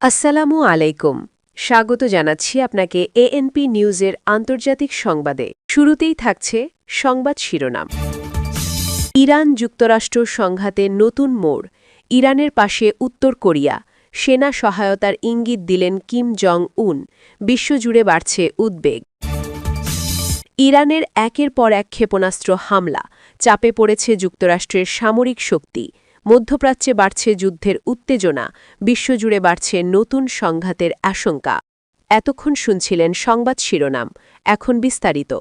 আসসালামু আলাইকুম। স্বাগত জানাচ্ছি আপনাকে এএনপি নিউজের আন্তর্জাতিক সংবাদে। শুরুতেই থাকছে সংবাদ শিরোনাম। ইরান যুক্তরাষ্ট্র সংঘাতে নতুন মোড়, ইরানের পাশে উত্তর কোরিয়া, সেনা সহায়তার ইঙ্গিত দিলেন কিম জং উন, বিশ্বজুড়ে বাড়ছে উদ্বেগ। ইরানের একের পর এক ক্ষেপণাস্ত্র হামলা, চাপে পড়েছে যুক্তরাষ্ট্রের সামরিক শক্তি। মধ্যপ্রাচ্যে বাড়ছে যুদ্ধের উত্তেজনা, বিশ্বজুড়ে বাড়ছে নতুন সংঘাতের আশঙ্কা। এতক্ষণ শুনছিলেন সংবাদ শিরোনাম, এখন বিস্তারিত।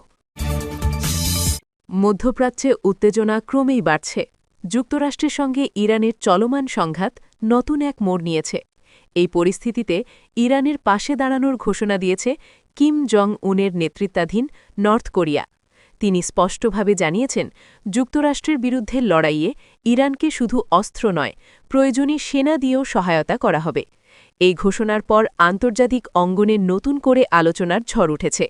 মধ্যপ্রাচ্যে উত্তেজনা ক্রমেই বাড়ছে। যুক্তরাষ্ট্রের সঙ্গে ইরানের চলমান সংঘাত নতুন এক মোড় নিয়েছে। এই পরিস্থিতিতে ইরানের পাশে দাঁড়ানোর ঘোষণা দিয়েছে কিম জং উনের নেতৃত্বাধীন নর্থ কোরিয়া। তিনি স্পষ্টভাবে জানিয়েছেন, যুক্তরাষ্ট্রের বিরুদ্ধে লড়াইয়ে ইরানকে শুধু অস্ত্র নয়, প্রয়োজনীয় সেনা দিয়েও সহায়তা করা হবে। এই ঘোষণার পর আন্তর্জাতিক অঙ্গনে নতুন করে আলোচনার ঝড় উঠেছে।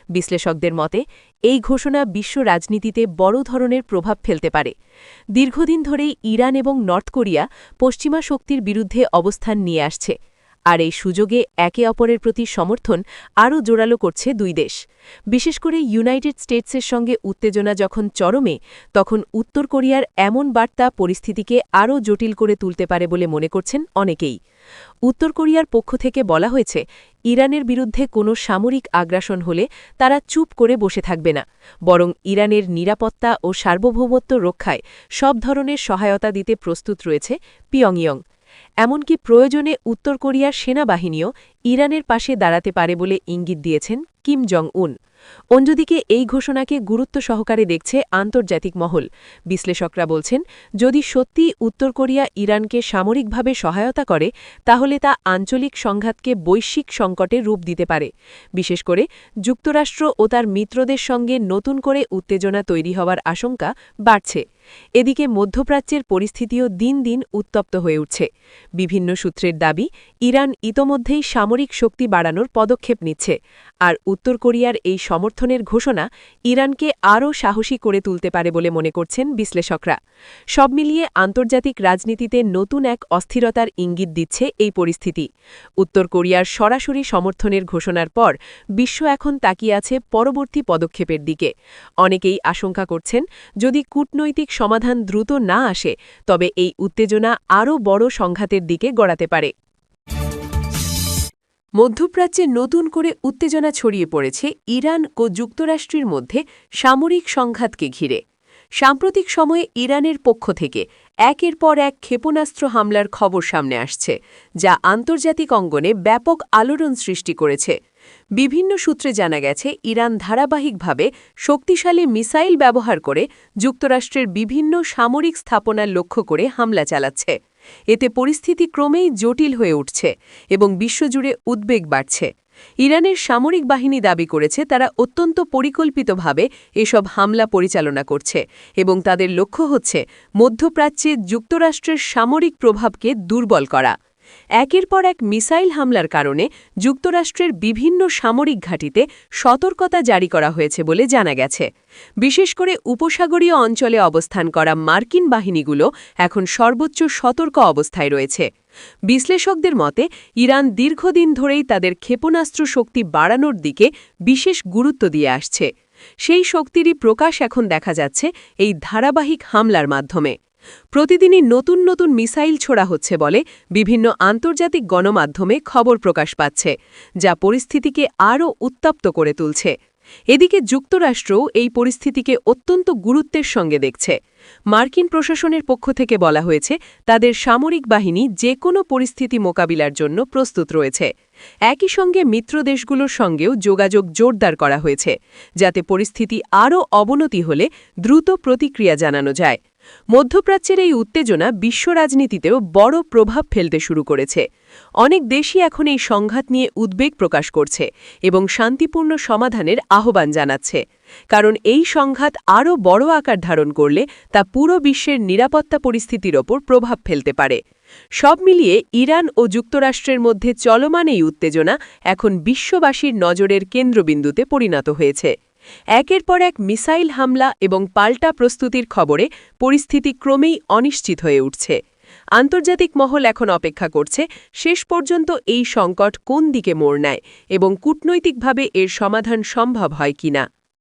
বিশ্লেষকদের মতে, এই ঘোষণা বিশ্ব রাজনীতিতে বড় ধরনের প্রভাব ফেলতে পারে। দীর্ঘদিন ধরেই ইরান এবং নর্থ কোরিয়া পশ্চিমা শক্তির বিরুদ্ধে অবস্থান নিয়ে আসছে, আর এই সুযোগে একে অপরের প্রতি সমর্থন আরও জোরালো করছে দুই দেশ। বিশেষ করে ইউনাইটেড স্টেটসের সঙ্গে উত্তেজনা যখন চরমে, তখন উত্তর কোরিয়ার এমন বার্তা পরিস্থিতিকে আরও জটিল করে তুলতে পারে বলে মনে করছেন অনেকেই। উত্তর কোরিয়ার পক্ষ থেকে বলা হয়েছে, ইরানের বিরুদ্ধে কোনো সামরিক আগ্রাসন হলে তারা চুপ করে বসে থাকবে না, বরং ইরানের নিরাপত্তা ও সার্বভৌমত্ব রক্ষায় সব ধরনের সহায়তা দিতে প্রস্তুত রয়েছে পিয়ংইয়ং। এমনকি প্রয়োজনে উত্তর কোরিয়ার সেনাবাহিনীও ইরানের পাশে দাঁড়াতে পারে বলে ইঙ্গিত দিয়েছেন কিম জং উন। অন্যদিকে এই ঘোষণাকে গুরুত্ব সহকারে দেখছে আন্তর্জাতিক মহল। বিশ্লেষকরা বলছেন, যদি সত্যি উত্তর কোরিয়া ইরানকে সামরিকভাবে সহায়তা করে, তাহলে তা আঞ্চলিক সংঘাতকে বৈশ্বিক সংকটে রূপ দিতে পারে। বিশেষ করে যুক্তরাষ্ট্র ও তার মিত্রদের সঙ্গে নতুন করে উত্তেজনা তৈরি হওয়ার আশঙ্কা বাড়ছে। এদিকে মধ্যপ্রাচ্যের পরিস্থিতিও দিন দিন উত্তপ্ত হয়ে উঠছে। বিভিন্ন সূত্রের দাবি, ইরান ইতোমধ্যেই সামরিক শক্তি বাড়ানোর পদক্ষেপ নিচ্ছে, আর উত্তর কোরিয়ার এই সমর্থনের ঘোষণা ইরানকে আরও সাহসী করে তুলতে পারে বলে মনে করছেন বিশ্লেষকরা। সব মিলিয়ে আন্তর্জাতিক রাজনীতিতে নতুন এক অস্থিরতার ইঙ্গিত দিচ্ছে এই পরিস্থিতি। উত্তর কোরিয়ার সরাসরি সমর্থনের ঘোষণার পর বিশ্ব এখন তাকিয়ে আছে পরবর্তী পদক্ষেপের দিকে। অনেকেই আশঙ্কা করছেন, যদি কূটনৈতিক সমাধান দ্রুত না আসে, তবে এই উত্তেজনা আরও বড় সংঘাতের দিকে গড়াতে পারে। মধ্যপ্রাচ্যে নতুন করে উত্তেজনা ছড়িয়ে পড়েছে ইরান ও যুক্তরাষ্ট্রের মধ্যে সামরিক সংঘাতকে ঘিরে। সাম্প্রতিক সময়ে ইরানের পক্ষ থেকে একের পর এক ক্ষেপণাস্ত্র হামলার খবর সামনে আসছে, যা আন্তর্জাতিক অঙ্গনে ব্যাপক আলোড়ন সৃষ্টি করেছে। বিভিন্ন সূত্রে জানা গেছে, ইরান ধারাবাহিকভাবে শক্তিশালী মিসাইল ব্যবহার করে যুক্তরাষ্ট্রের বিভিন্ন সামরিক স্থাপনা লক্ষ্য করে হামলা চালাচ্ছে। এতে পরিস্থিতি ক্রমেই জটিল হয়ে উঠছে এবং বিশ্বজুড়ে উদ্বেগ বাড়ছে। ইরানের সামরিক বাহিনী দাবি করেছে, তারা অত্যন্ত পরিকল্পিতভাবে এসব হামলা পরিচালনা করছে এবং তাদের লক্ষ্য হচ্ছে মধ্যপ্রাচ্যে যুক্তরাষ্ট্রের সামরিক প্রভাবকে দুর্বল করা। একের পর এক মিসাইল হামলার কারণে যুক্তরাষ্ট্রের বিভিন্ন সামরিক ঘাঁটিতে সতর্কতা জারি করা হয়েছে বলে জানা গেছে। বিশেষ করে উপসাগরীয় অঞ্চলে অবস্থান করা মার্কিন বাহিনীগুলো এখন সর্বোচ্চ সতর্ক অবস্থায় রয়েছে। বিশ্লেষকদের মতে, ইরান দীর্ঘদিন ধরেই তাদের ক্ষেপণাস্ত্র শক্তি বাড়ানোর দিকে বিশেষ গুরুত্ব দিয়ে আসছে। সেই শক্তিরই প্রকাশ এখন দেখা যাচ্ছে এই ধারাবাহিক হামলার মাধ্যমে। প্রতিদিনই নতুন নতুন মিসাইল ছোড়া হচ্ছে বলে বিভিন্ন আন্তর্জাতিক গণমাধ্যমে খবর প্রকাশ পাচ্ছে, যা পরিস্থিতিকে আরও উত্তপ্ত করে তুলছে। এদিকে যুক্তরাষ্ট্রও এই পরিস্থিতিকে অত্যন্ত গুরুত্বের সঙ্গে দেখছে। মার্কিন প্রশাসনের পক্ষ থেকে বলা হয়েছে, তাদের সামরিক বাহিনী যে কোনো পরিস্থিতি মোকাবিলার জন্য প্রস্তুত রয়েছে। একই সঙ্গে মিত্র দেশগুলোর সঙ্গেও যোগাযোগ জোরদার করা হয়েছে, যাতে পরিস্থিতি আরও অবনতি হলে দ্রুত প্রতিক্রিয়া জানানো যায়। মধ্যপ্রাচ্যের এই উত্তেজনা বিশ্ব রাজনীতিতেও বড় প্রভাব ফেলতে শুরু করেছে। অনেক দেশই এখন এই সংঘাত নিয়ে উদ্বেগ প্রকাশ করছে এবং শান্তিপূর্ণ সমাধানের আহ্বান জানাচ্ছে, কারণ এই সংঘাত আরও বড় আকার ধারণ করলে তা পুরো বিশ্বের নিরাপত্তা পরিস্থিতির ওপর প্রভাব ফেলতে পারে। সব মিলিয়ে ইরান ও যুক্তরাষ্ট্রের মধ্যে চলমান এই উত্তেজনা এখন বিশ্ববাসীর নজরের কেন্দ্রবিন্দুতে পরিণত হয়েছে। একের পর এক মিসাইল হামলা এবং পাল্টা প্রস্তুতির খবরে পরিস্থিতি ক্রমেই অনিশ্চিত হয়ে উঠছে। আন্তর্জাতিক মহল এখন অপেক্ষা করছে শেষ পর্যন্ত এই সংকট কোন দিকে মোড় নেয় এবং কূটনৈতিকভাবে এর সমাধান সম্ভব হয় কিনা।